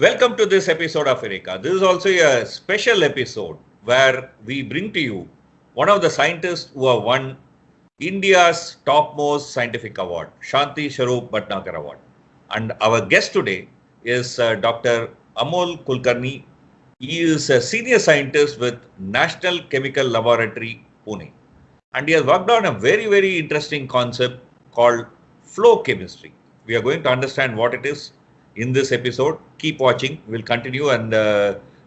Welcome to this episode of Eureka. This is also a special episode where we bring to you one of the scientists who have won India's topmost scientific award, Shanti Sharoop Bhatnagar Award. And our guest today is Dr. Amol Kulkarni. He is a senior scientist with National Chemical Laboratory, Pune. And he has worked on a very interesting concept called flow chemistry. We are going to understand what it is in this episode. Keep watching. We'll continue. And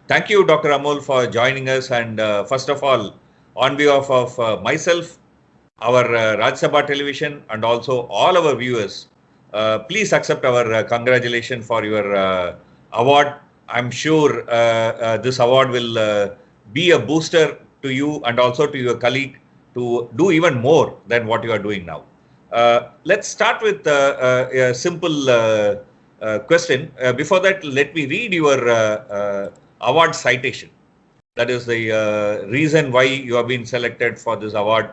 thank you, Dr. Amol, for joining us. And first of all, on behalf of myself, our Rajya Sabha television, and also all our viewers, please accept our congratulations for your award. I'm sure this award will be a booster to you and also to your colleague to do even more than what you are doing now. Let's start with a simple question. Before that, let me read your award citation. That is the reason why you have been selected for this award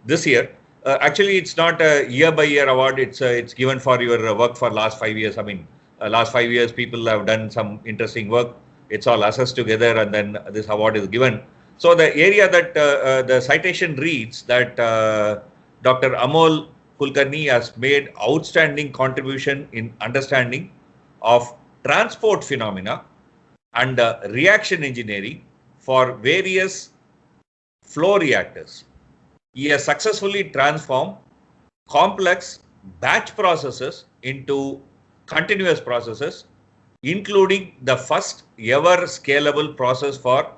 this year. Actually, it's not a year-by-year award. It's given for your work for last 5 years. I mean, last 5 years, people have done some interesting work. It's all assessed together, and then this award is given. So the area that the citation reads that Dr. Amol Kulkarni has made outstanding contribution in understanding of transport phenomena and reaction engineering for various flow reactors. He has successfully transformed complex batch processes into continuous processes, including the first ever scalable process for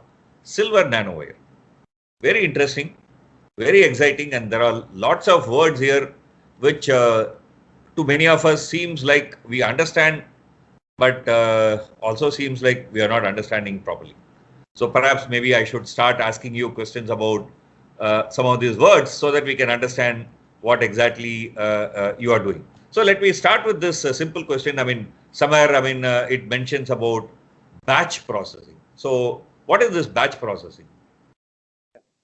silver nanowire. Very interesting, very exciting, and there are lots of words here which to many of us seems like we understand, but also seems like we are not understanding properly. So perhaps maybe I should start asking you questions about some of these words so that we can understand what exactly you are doing. So let me start with this simple question. I mean, somewhere, it mentions about batch processing. So what is this batch processing?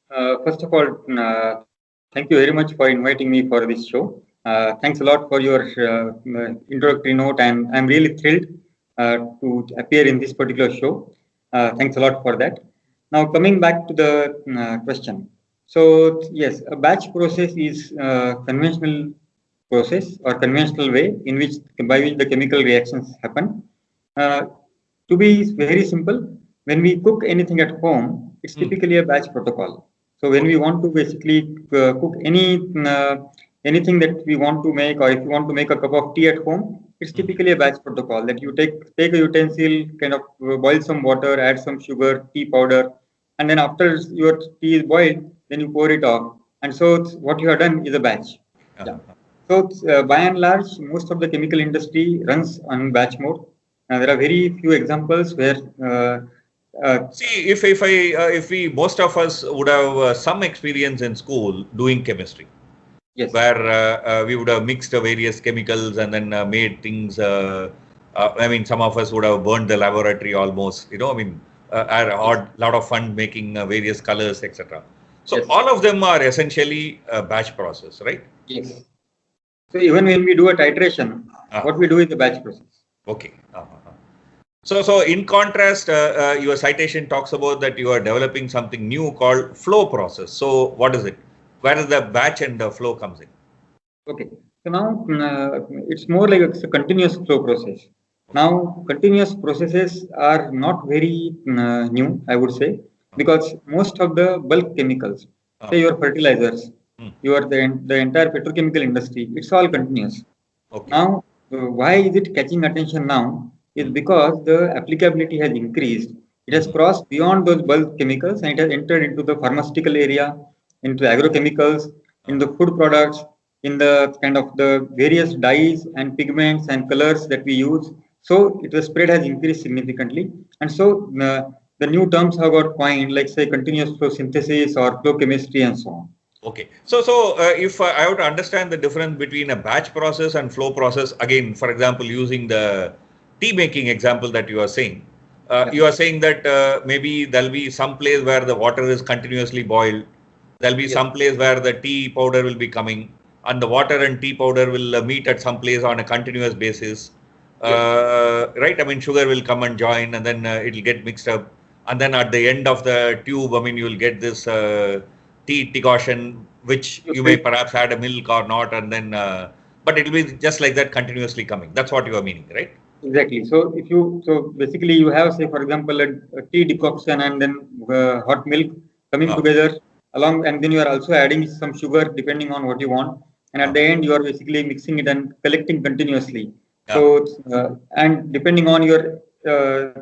First of all, thank you very much for inviting me for this show. Thanks a lot for your introductory note, and I'm really thrilled to appear in this particular show. Thanks a lot for that. Now, coming back to the question. So, yes, a batch process is a conventional process or conventional way in which by which the chemical reactions happen. To be very simple, when we cook anything at home, it's typically a batch protocol. So when we want to basically cook anything that we want to make, or if you want to make a cup of tea at home, it's typically a batch protocol that you take a utensil, kind of boil some water, add some sugar, tea powder, and then after your tea is boiled, then you pour it off. And so what you have done is a batch. Yeah. So by and large, most of the chemical industry runs on batch mode. There are very few examples where see, if we most of us would have some experience in school doing chemistry, yes, where we would have mixed various chemicals and then made things. I mean, some of us would have burned the laboratory almost. You know, I mean, had a lot of fun making various colors, etc. So yes, all of them are essentially a batch process, right? Yes. So even when we do a titration, what we do is the batch process. Okay. So in contrast, your citation talks about that you are developing something new called flow process. So what is it? Where is the batch and the flow comes in? Okay. So now it's more like a continuous flow process. Now continuous processes are not very new, I would say, because most of the bulk chemicals, say your fertilizers, the entire petrochemical industry, it's all continuous. Okay. Now, why is it catching attention now? Is because the applicability has increased. It has crossed beyond those bulk chemicals and it has entered into the pharmaceutical area, into agrochemicals, in the food products, in the kind of the various dyes and pigments and colors that we use. So the spread has increased significantly. And so the new terms have got coined, like say continuous flow synthesis or flow chemistry and so on. Okay. So if I have to understand the difference between a batch process and flow process, again, for example, using the tea making example that you are saying, you are saying that maybe there'll be some place where the water is continuously boiled. There'll be some place where the tea powder will be coming and the water and tea powder will meet at some place on a continuous basis. right? I mean, sugar will come and join, and then it'll get mixed up, and then at the end of the tube, I mean, you'll get this tea decoction, which you may perhaps add a milk or not, and then, but it'll be just like that continuously coming. That's what you are meaning, right? Exactly. So basically you have, say, for example, a tea decoction and then hot milk coming together along, and then you are also adding some sugar depending on what you want. And at the end, you are basically mixing it and collecting continuously. So, and depending on your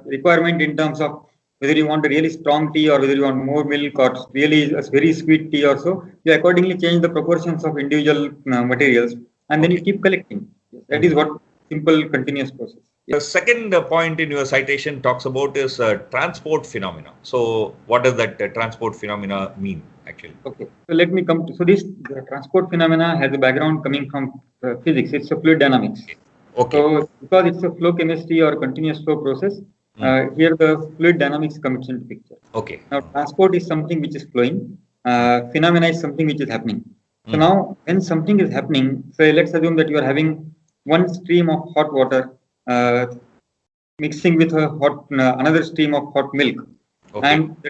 requirement in terms of whether you want a really strong tea or whether you want more milk or really a very sweet tea or so, you accordingly change the proportions of individual materials, and then you keep collecting. That is what simple continuous process. The second point in your citation talks about is transport phenomena. So what does that transport phenomena mean actually? Okay, so let me come to, so this transport phenomena has a background coming from physics. It's a fluid dynamics. Okay. So because it's a flow chemistry or continuous flow process, here the fluid dynamics comes into picture. Okay. Now transport is something which is flowing. Phenomena is something which is happening. So now when something is happening, say let's assume that you are having one stream of hot water mixing with a hot another stream of hot milk, and the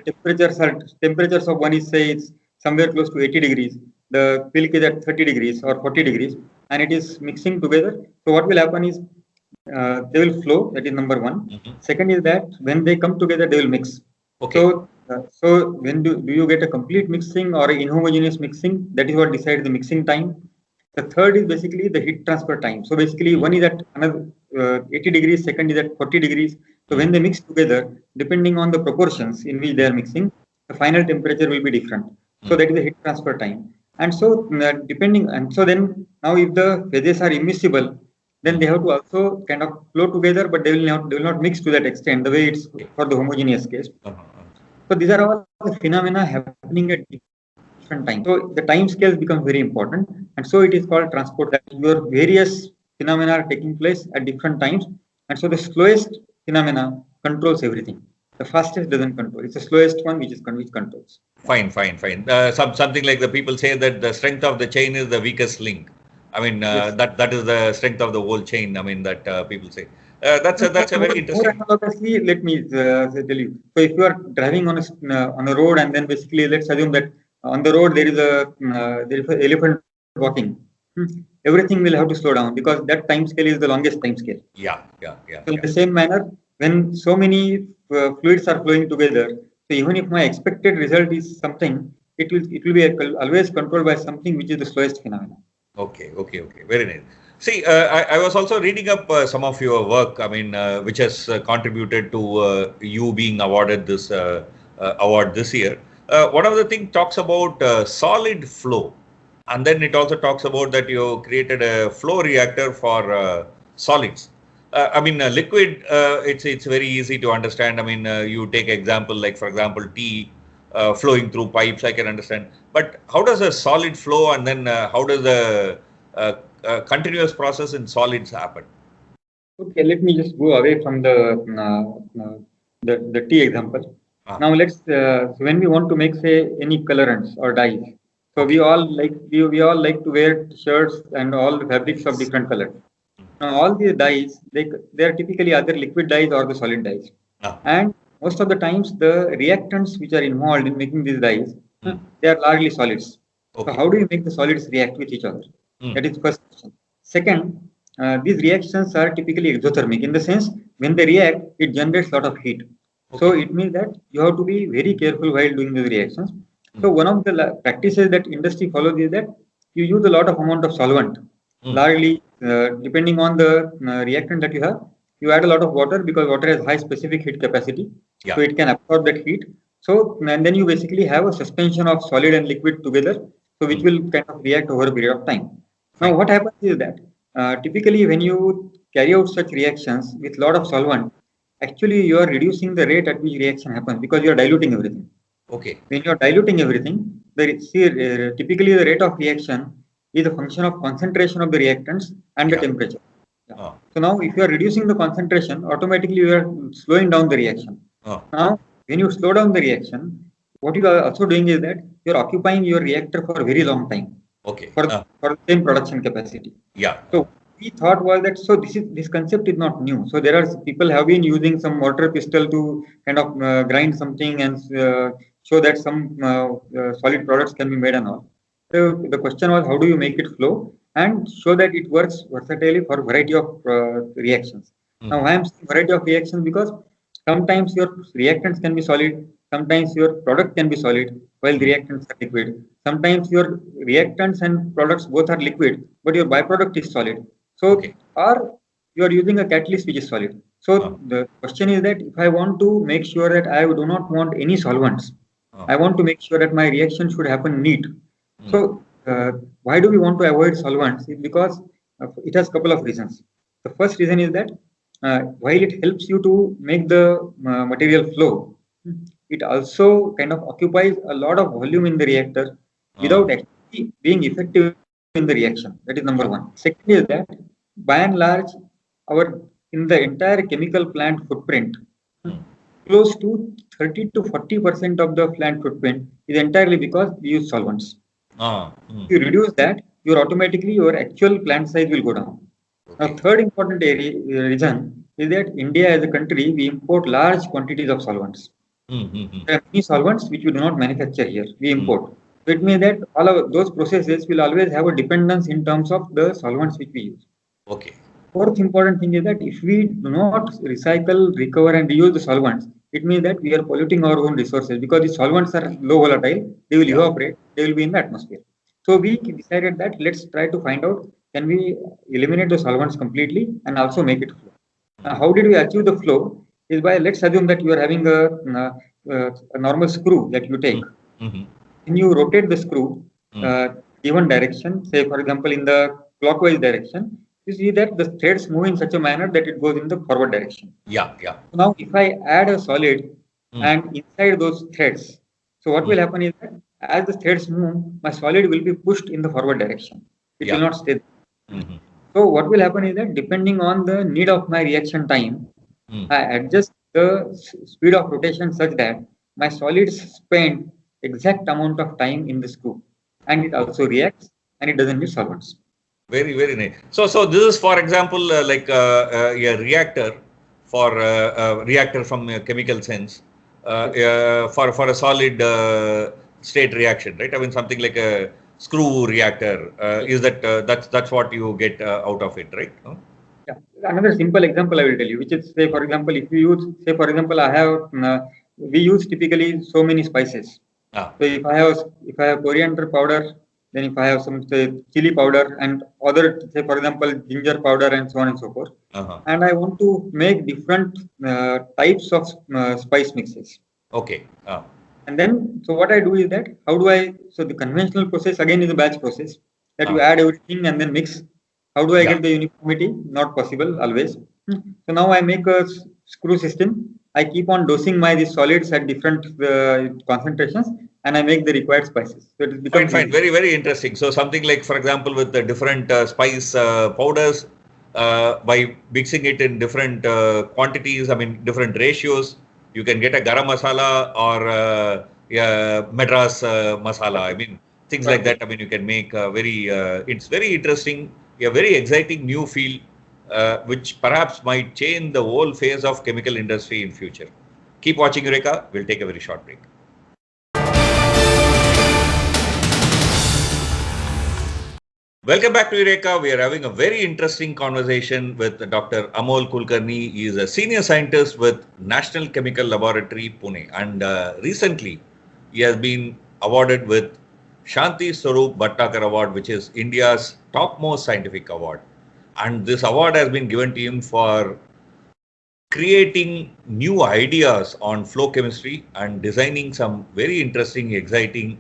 temperatures of one is, say, it's somewhere close to 80 degrees, the milk is at 30 degrees or 40 degrees, and it is mixing together. So what will happen is they will flow. That is number one. Second is that when they come together, they will mix. So when do you get a complete mixing or inhomogeneous mixing? That is what decides the mixing time. The third is basically the heat transfer time. So basically one is at another 80 degrees, second is at 40 degrees. So when they mix together, depending on the proportions in which they are mixing, the final temperature will be different. So that is the heat transfer time. And so then now if the phases are immiscible, then they have to also kind of flow together, but they will not mix to that extent the way it's for the homogeneous case. So these are all the phenomena happening at different times. So the time scales become very important, and so it is called transport. That your various phenomena are taking place at different times, and so the slowest phenomena controls everything. The fastest doesn't control. It's the slowest one which controls. Fine. Something like the people say that the strength of the chain is the weakest link. I mean, yes. that is the strength of the whole chain. I mean, that people say. That's a very interesting. More analogously, let me tell you. So if you are driving on a road, and then basically let's assume that on the road there is an elephant walking. Everything will have to slow down because that time scale is the longest time scale. Yeah. So in the same manner, when so many fluids are flowing together, so even if my expected result is something, it will be always controlled by something which is the slowest phenomenon. Okay. Very nice. See, I was also reading up some of your work, I mean, which has contributed to you being awarded this award this year. One of the things talks about solid flow. And then it also talks about that you created a flow reactor for solids. I mean, liquid, it's very easy to understand. I mean, you take example, like, for example, tea flowing through pipes, I can understand. But how does a solid flow, and then how does the continuous process in solids happen? Okay, let me just go away from the tea example. Now so when we want to make, say, any colorants or dyes, so we all like to wear shirts and all the fabrics of different colors. Now all these dyes, they are typically either liquid dyes or the solid dyes. And most of the times the reactants which are involved in making these dyes, they are largely solids. So how do you make the solids react with each other? That is the first question. Second, these reactions are typically exothermic, in the sense when they react, it generates a lot of heat. So it means that you have to be very careful while doing these reactions. So one of the practices that industry follows is that you use a lot of amount of solvent. Largely, depending on the reactant that you have, you add a lot of water because water has high specific heat capacity. So it can absorb that heat. So and then you basically have a suspension of solid and liquid together, so which will kind of react over a period of time. Now what happens is that typically when you carry out such reactions with a lot of solvent, actually you are reducing the rate at which reaction happens because you are diluting everything. When you are diluting everything, typically the rate of reaction is a function of concentration of the reactants and the temperature. So now if you are reducing the concentration, automatically you are slowing down the reaction. Now when you slow down the reaction, what you are also doing is that you are occupying your reactor for a very long time. For the same production capacity. So we thought was that so this concept is not new. So there are people have been using some mortar pestle to kind of grind something and show that some solid products can be made and all. So the question was how do you make it flow and show that it works versatilely for variety of reactions. Now I am saying variety of reactions because sometimes your reactants can be solid, sometimes your product can be solid while the reactants are liquid. Sometimes your reactants and products both are liquid, but your byproduct is solid. So, Okay. or you are using a catalyst which is solid. So the question is that if I want to make sure that I do not want any solvents, I want to make sure that my reaction should happen neat. So why do we want to avoid solvents? It's because it has a couple of reasons. The first reason is that while it helps you to make the material flow, it also kind of occupies a lot of volume in the reactor without actually being effective in the reaction. That is number one. Second is that by and large, our in the entire chemical plant footprint, close to 30 to 40% of the plant footprint is entirely because we use solvents. If you reduce that, your actual plant size will go down. Now, third important reason is that India as a country, we import large quantities of solvents. There are many solvents which we do not manufacture here, we import. So it means that all of those processes will always have a dependence in terms of the solvents which we use. Okay. Fourth important thing is that if we do not recycle, recover, and reuse the solvents, it means that we are polluting our own resources because the solvents are low volatile, they will evaporate, they will be in the atmosphere. So we decided that let's try to find out can we eliminate the solvents completely and also make it flow. How did we achieve the flow? Is by let's assume that you are having a normal screw that you take. When you rotate the screw given direction, say for example in the clockwise direction, you see that the threads move in such a manner that it goes in the forward direction. Yeah. Now, if I add a solid and inside those threads, so what will happen is that as the threads move, my solid will be pushed in the forward direction. It will not stay there. So what will happen is that depending on the need of my reaction time, I adjust the speed of rotation such that my solids spend exact amount of time in the screw and it also reacts and it doesn't need solvents. Very, very nice. So this is, for example, like a reactor for reactor from a chemical sense for a solid state reaction, right? I mean, something like a screw reactor. Is that that's what you get out of it, right? No? Yeah. Another simple example I will tell you, which is say for example, if you use say for example, we use typically so many spices. So if I have coriander powder. Then if I have some say chili powder and other say for example ginger powder and so on and so forth, and I want to make different types of spice mixes. Okay. And then so what I do is that so the conventional process again is a batch process that you add everything and then mix. How do I get the uniformity? Not possible always. So now I make a screw system. I keep on dosing these solids at different concentrations. And I make the required spices. So it becomes fine. Very, very interesting. So something like, for example, with the different spice powders, by mixing it in different quantities, I mean, different ratios, you can get a garam masala or Madras masala. I mean, things like that. I mean, you can make it's very interesting, a very exciting new field, which perhaps might change the whole phase of chemical industry in future. Keep watching Eureka. We'll take a very short break. Welcome back to Eureka. We are having a very interesting conversation with Dr. Amol Kulkarni. He is a senior scientist with National Chemical Laboratory, Pune. And recently, he has been awarded with Shanti Swarup Bhattakar Award, which is India's topmost scientific award. And this award has been given to him for creating new ideas on flow chemistry and designing some very interesting, exciting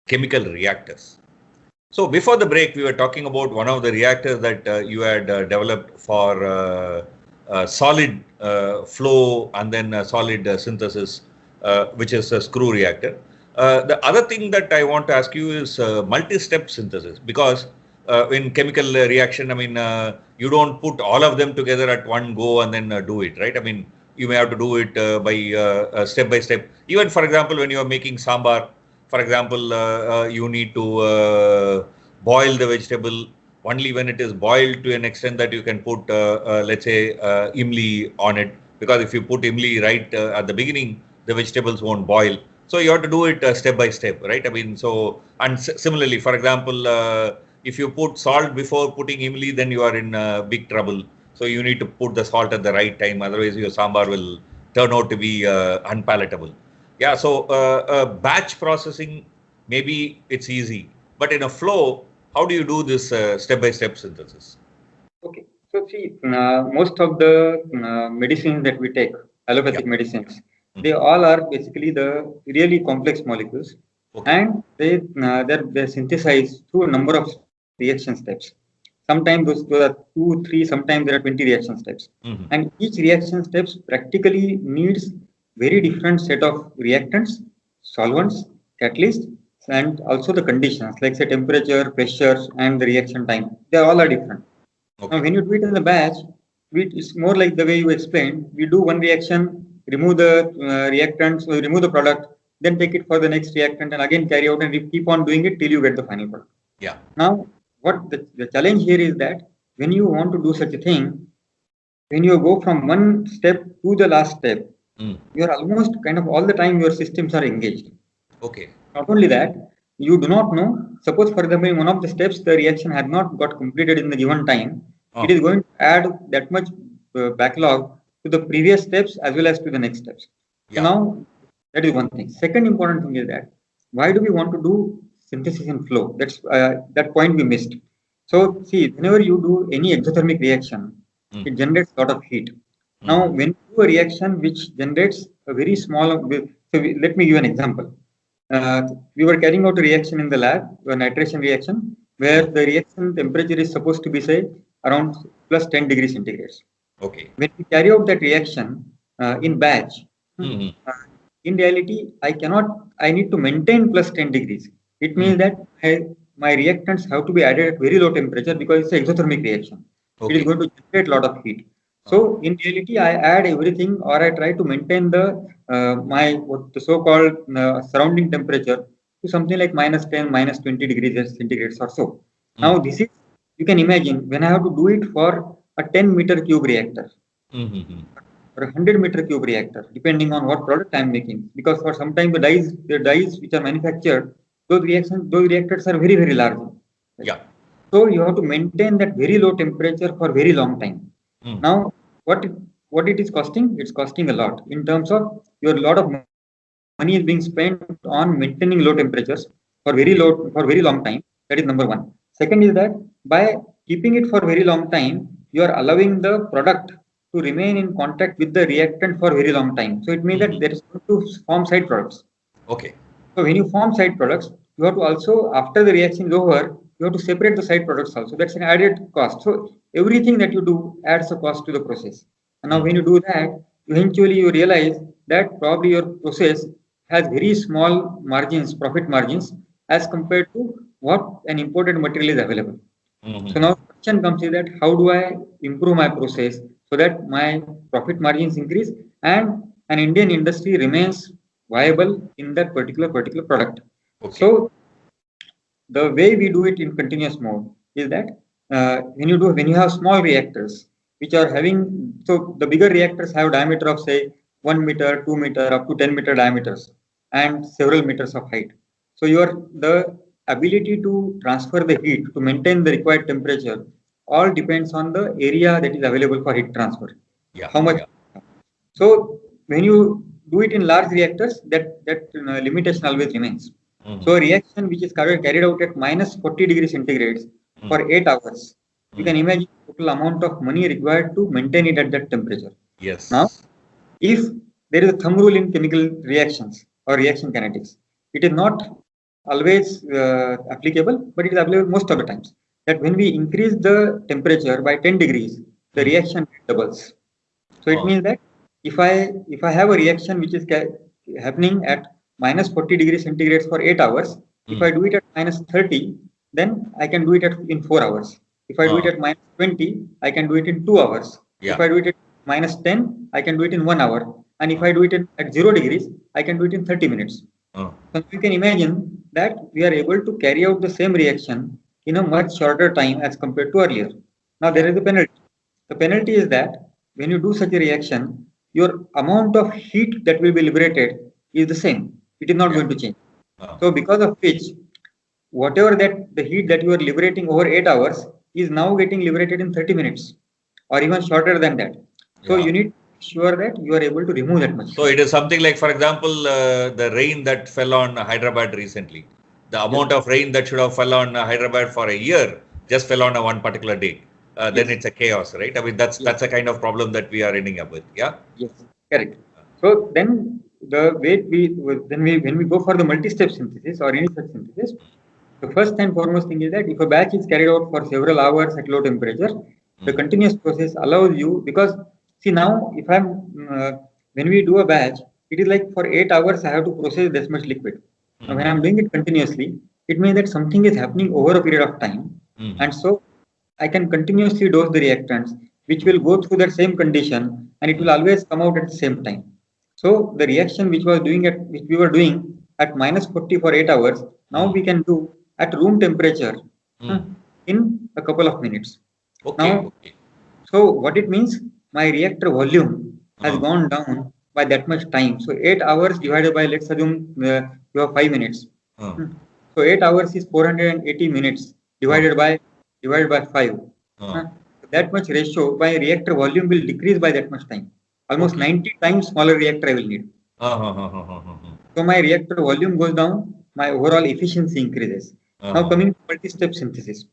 chemical reactors. So before the break, we were talking about one of the reactors that you had developed for solid flow and then solid synthesis, which is a screw reactor. The other thing that I want to ask you is multi-step synthesis, because in chemical reaction, I mean, you don't put all of them together at one go and then do it, right? I mean, you may have to do it by step. Even, for example, when you are making sambar, for example, you need to boil the vegetable Only when it is boiled to an extent that you can put, let's say, imli on it. Because if you put imli right at the beginning, the vegetables won't boil. So you have to do it step by step, right? I mean, so, and similarly, for example, if you put salt before putting imli, then you are in big trouble. So you need to put the salt at the right time. Otherwise, your sambar will turn out to be unpalatable. Yeah. So batch processing, maybe it's easy, but in a flow, how do you do this step-by-step synthesis? Okay. So see, most of the medicines that we take, allopathic Yeah. medicines, they all are basically the really complex molecules, Okay. and they're synthesized through a number of reaction steps. Sometimes those are 2, 3, sometimes there are 20 reaction steps. Mhm. And each reaction steps practically needs very different set of reactants, solvents, catalysts, and also the conditions like say temperature, pressure, and the reaction time. They all are different. Now, Okay. when you do it in the batch, it's more like the way you explained. We do one reaction, remove the reactants, or remove the product, then take it for the next reactant, and again carry out, and we keep on doing it till you get the final product. Yeah. Now, what the challenge here is that when you want to do such a thing, when you go from one step to the last step, you're almost kind of all the time your systems are engaged. Okay. Not only that, you do not know. Suppose, for example, in one of the steps, the reaction had not got completed in the given time. It is going to add that much backlog to the previous steps as well as to the next steps. So Yeah. now, that is one thing. Second important thing is that why do we want to do synthesis in flow? That's that point we missed. So see, whenever you do any exothermic reaction, it generates a lot of heat. Now, when you do a reaction which generates a very small, let me give an example. We were carrying out a reaction in the lab, a nitration reaction, where the reaction temperature is supposed to be, say, around plus 10 degrees centigrade. Okay. When we carry out that reaction in batch, in reality, I need to maintain plus 10 degrees. It means that my reactants have to be added at very low temperature because it's an exothermic reaction. It is Okay. going to generate a lot of heat. So in reality, I add everything, or I try to maintain the what the so-called surrounding temperature to something like minus 10, minus 20 degrees centigrade or so. Now this is, you can imagine when I have to do it for a 10-meter cube reactor or a 100-meter cube reactor, depending on what product I'm making. Because for sometimes the dies which are manufactured, those reactors are very, very large. Yeah. So you have to maintain that very low temperature for very long time. Now, what it is costing? It's costing a lot in terms of your lot of money is being spent on maintaining low temperatures for very long time. That is number one. Second is that by keeping it for very long time, you are allowing the product to remain in contact with the reactant for very long time. So it means that there is going to form side products. Okay. So when you form side products, you have to also, after the reaction is over, you have to separate the side products also. That's an added cost. So everything that you do adds a cost to the process. And now when you do that, eventually you realize that probably your process has very small margins, profit margins, as compared to what an imported material is available. So now the question comes is that how do I improve my process so that my profit margins increase and an Indian industry remains viable in that particular product. Okay. So the way we do it in continuous mode is that when you have small reactors which are having, so the bigger reactors have diameter of say 1 meter, 2 meter, up to 10-meter diameters and several meters of height. So the ability to transfer the heat to maintain the required temperature all depends on the area that is available for heat transfer. Yeah. How much? Yeah. So when you do it in large reactors, that limitation always remains. So a reaction which is carried out at minus 40 degrees centigrade for 8 hours, you can imagine the total amount of money required to maintain it at that temperature. Yes. Now, if there is a thumb rule in chemical reactions or reaction kinetics, it is not always applicable, but it is applicable most of the times. That when we increase the temperature by 10 degrees, the reaction doubles. So it means that if I have a reaction which is happening at minus 40 degrees centigrade for 8 hours, if I do it at minus 30, then I can do it in 4 hours. If I do it at minus 20, I can do it in 2 hours. Yeah. If I do it at minus 10, I can do it in 1 hour. And if I do it at 0 degrees, I can do it in 30 minutes. So you can imagine that we are able to carry out the same reaction in a much shorter time as compared to earlier. Now there is a penalty. The penalty is that when you do such a reaction, your amount of heat that will be liberated is the same. It is not going to change. So because of which, whatever that the heat that you are liberating over 8 hours is now getting liberated in 30 minutes or even shorter than that. So you need to be sure that you are able to remove that much. So it is something like, for example, the rain that fell on Hyderabad recently. The amount of rain that should have fell on Hyderabad for a year just fell on a one particular day. Then it's a chaos, right? I mean, that's a kind of problem that we are ending up with. Yeah. Yes, correct. So then the way when we go for the multi-step synthesis or any such synthesis, the first and foremost thing is that if a batch is carried out for several hours at low temperature, the continuous process allows you, because see now if when we do a batch, it is like for 8 hours I have to process this much liquid. Now when I'm doing it continuously, it means that something is happening over a period of time, and so I can continuously dose the reactants, which will go through that same condition, and it will always come out at the same time. So the reaction which we were doing at -40 for 8 hours, now we can do at room temperature in a couple of minutes. Now, so what it means, my reactor volume has gone down by that much time. So 8 hours divided by, let's assume you have 5 minutes. So 8 hours is 480 minutes divided by 5. That much ratio, my reactor volume will decrease by that much time. Almost 90 times smaller reactor I will need. So my reactor volume goes down, my overall efficiency increases. Now coming to multi-step synthesis.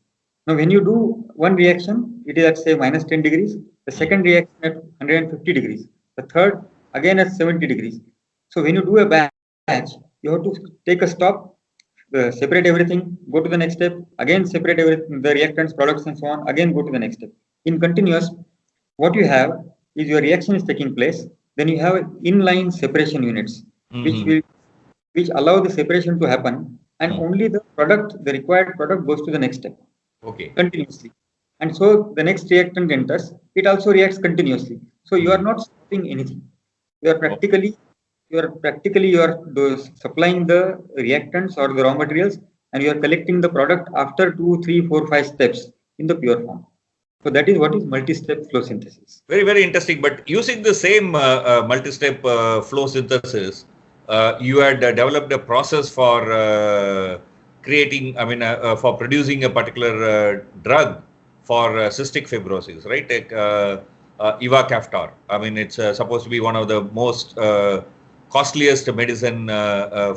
Now when you do one reaction, it is at say -10 degrees. The second reaction at 150 degrees. The third again at 70 degrees. So when you do a batch, you have to take a stop, separate everything, go to the next step, again separate everything, the reactants, products and so on, again go to the next step. In continuous, what you have is your reaction is taking place, then you have inline separation units, which allow the separation to happen, and only the required product goes to the next step. Continuously. And so the next reactant enters, it also reacts continuously. So you are not stopping anything. You are practically supplying the reactants or the raw materials, and you are collecting the product after 2, 3, 4, 5 steps in the pure form. So that is what is multi-step flow synthesis. Very, very interesting. But using the same multi-step flow synthesis, you had developed a process for creating, for producing a particular drug for cystic fibrosis, right? Like Ivacaftor. I mean, it's supposed to be one of the most costliest medicine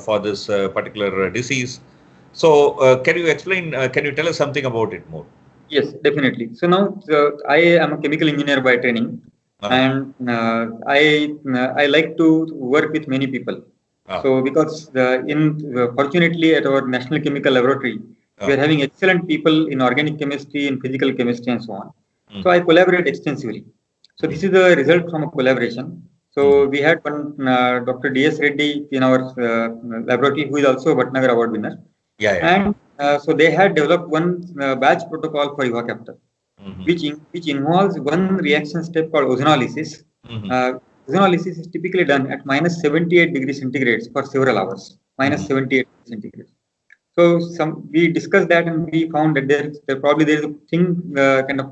for this particular disease. So can you explain, can you tell us something about it more? Yes, definitely. So now I am a chemical engineer by training, and I like to work with many people. So because fortunately at our National Chemical Laboratory, we are having excellent people in organic chemistry, in physical chemistry and so on. So I collaborate extensively. So this is the result from a collaboration. So we had one Dr. D.S. Reddy in our laboratory, who is also a Bhatnagar Award winner. And so they had developed one batch protocol for Ivacaftor, which involves one reaction step called ozonolysis. Ozonolysis is typically done at -78 degrees centigrade for several hours. -78 degrees centigrade. So we discussed that, and we found that there is a thing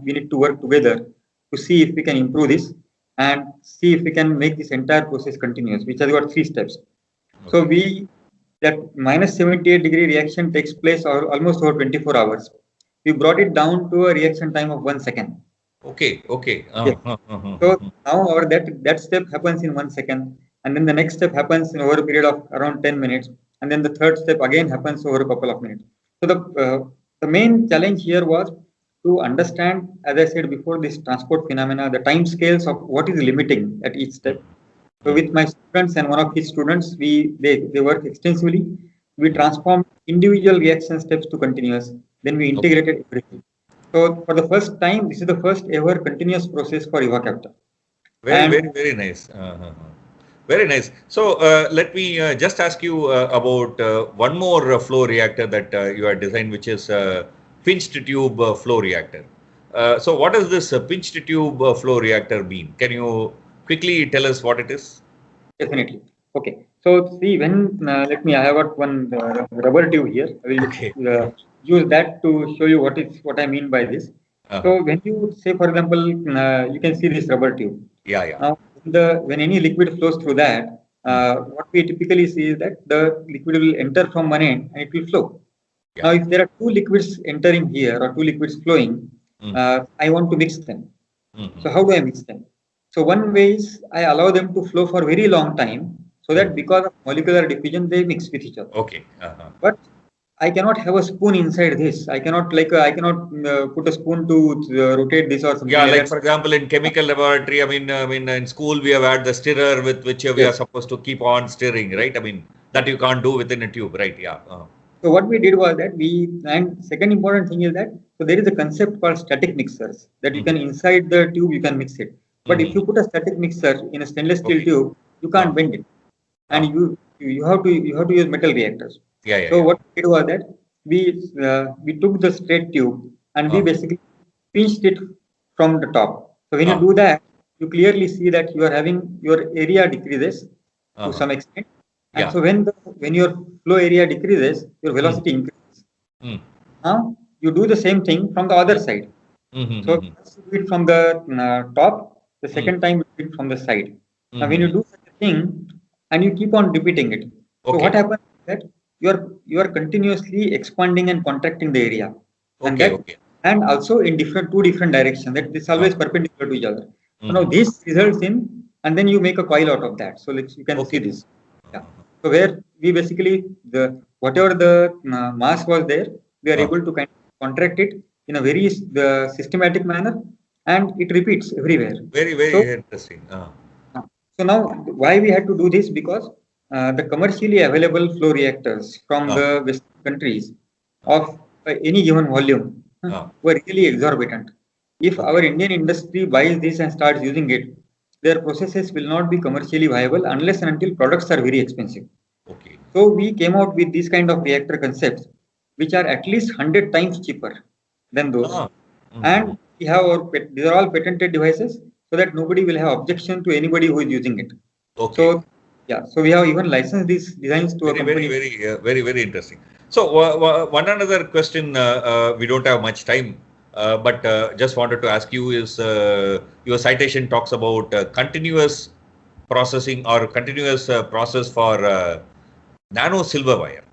we need to work together to see if we can improve this and see if we can make this entire process continuous, which has got 3 steps. So that -78 degree reaction takes place almost over 24 hours. We brought it down to a reaction time of 1 second. Okay. Yes. So now that step happens in 1 second, and then the next step happens in over a period of around 10 minutes, and then the third step again happens over a couple of minutes. So the main challenge here was to understand, as I said before, this transport phenomena, the time scales of what is limiting at each step. So with my students and one of his students, they work extensively. We transformed individual reaction steps to continuous. Then we integrated everything. So for the first time, this is the first ever continuous process for Ivacaftor. Very nice. Very nice. So let me just ask you about one more flow reactor that you have designed, which is pinched tube flow reactor. So what does this pinched tube flow reactor mean? Can you quickly tell us what it is? Definitely. Okay. So see, when I have got one rubber tube here. I will Okay. use that to show you what I mean by this. Uh-huh. So when you say, for example, you can see this rubber tube. Yeah, yeah. Now, when any liquid flows through that, what we typically see is that the liquid will enter from one end and it will flow. Yeah. Now, if there are two liquids entering here or two liquids flowing, I want to mix them. Mhm. So how do I mix them? So one way is I allow them to flow for very long time, so that because of molecular diffusion they mix with each other. Okay. Uh-huh. But I cannot have a spoon inside this. I cannot put a spoon to rotate this or something. Yeah, like that. for example, in chemical laboratory, I mean, in school we have had the stirrer with which we are Yes. supposed to keep on stirring, right? I mean, that you can't do within a tube, right? Yeah. So what we did was that and second important thing is that so there is a concept called static mixers that you can inside the tube you can mix it. But if you put a static mixer in a stainless steel tube, you can't bend it, and you have to use metal reactors. Yeah. So what we did was that we took the straight tube and we basically pinched it from the top. So when you do that, you clearly see that you are having your area decreases to some extent. And Yeah. so when your flow area decreases, your velocity increases. Now you do the same thing from the other side. So first you do it from the top, the second time you do it from the side. Now when you do such a thing and you keep on repeating it, so what happens is that you are continuously expanding and contracting the area, and also in two different directions. That is always perpendicular to each other. So now this results in, and then you make a coil out of that. So you can see this. Yeah. So where we basically whatever the mass was there, we are able to kind of contract it in a very systematic manner, and it repeats everywhere. Very interesting. So now why we had to do this, because the commercially available flow reactors from the Western countries of any given volume were really exorbitant. If our Indian industry buys this and starts using it, their processes will not be commercially viable unless and until products are very expensive. Okay. So we came out with these kind of reactor concepts, which are at least 100 times cheaper than those. And we have these are all patented devices, so that nobody will have objection to anybody who is using it. Okay. So yeah, so we have even licensed these designs to a company. Very interesting. So one another question, we don't have much time, but just wanted to ask you is your citation talks about continuous processing or continuous process for nano silver wire.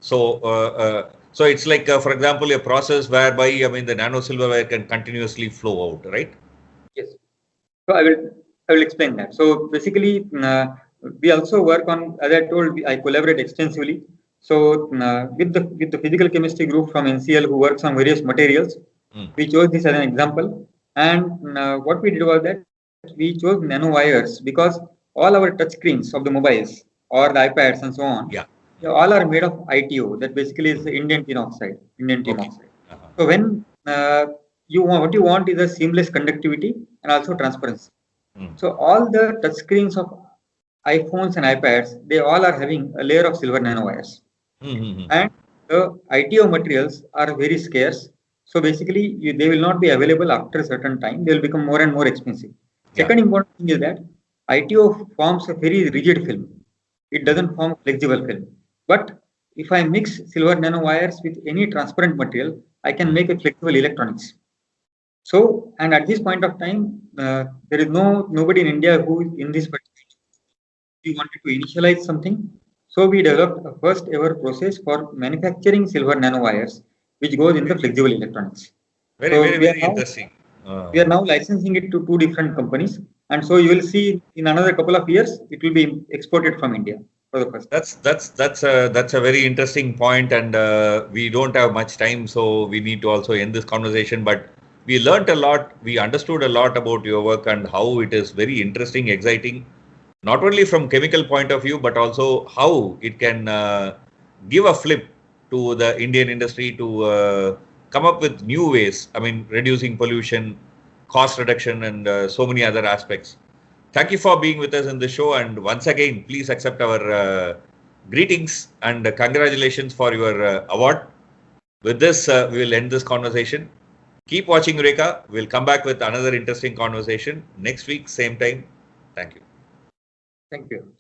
So it's like, for example, a process whereby, I mean, the nano silver wire can continuously flow out, right? Yes. So I will explain that. So basically, we also work on, as I told, I collaborate extensively. So with the physical chemistry group from NCL who works on various materials, we chose this as an example. And what we did was that we chose nanowires because all our touch screens of the mobiles or the iPads and so on, they all are made of ITO. That basically is the Indian tin oxide. So when what you want is a seamless conductivity and also transparency. So all the touch screens of iPhones and iPads, they all are having a layer of silver nanowires. And the ITO materials are very scarce. So basically, they will not be available after a certain time. They will become more and more expensive. Second important thing is that ITO forms a very rigid film. It doesn't form flexible film. But if I mix silver nanowires with any transparent material, I can make a flexible electronics. So, and at this point of time, there is nobody in India who is in this particular. We wanted to initialize something. So we developed a first ever process for manufacturing silver nanowires, which goes in the flexible electronics. Very interesting. We are now licensing it to two different companies, and so you will see in another couple of years it will be exported from India for the first. That's a very interesting point, and we don't have much time, so we need to also end this conversation. But we learnt a lot, we understood a lot about your work and how it is very interesting, exciting. Not only from chemical point of view, but also how it can give a flip to the Indian industry to come up with new ways. I mean, reducing pollution, cost reduction, and so many other aspects. Thank you for being with us in the show. And once again, please accept our greetings and congratulations for your award. With this, we will end this conversation. Keep watching Eureka. We'll come back with another interesting conversation next week, same time. Thank you. Thank you.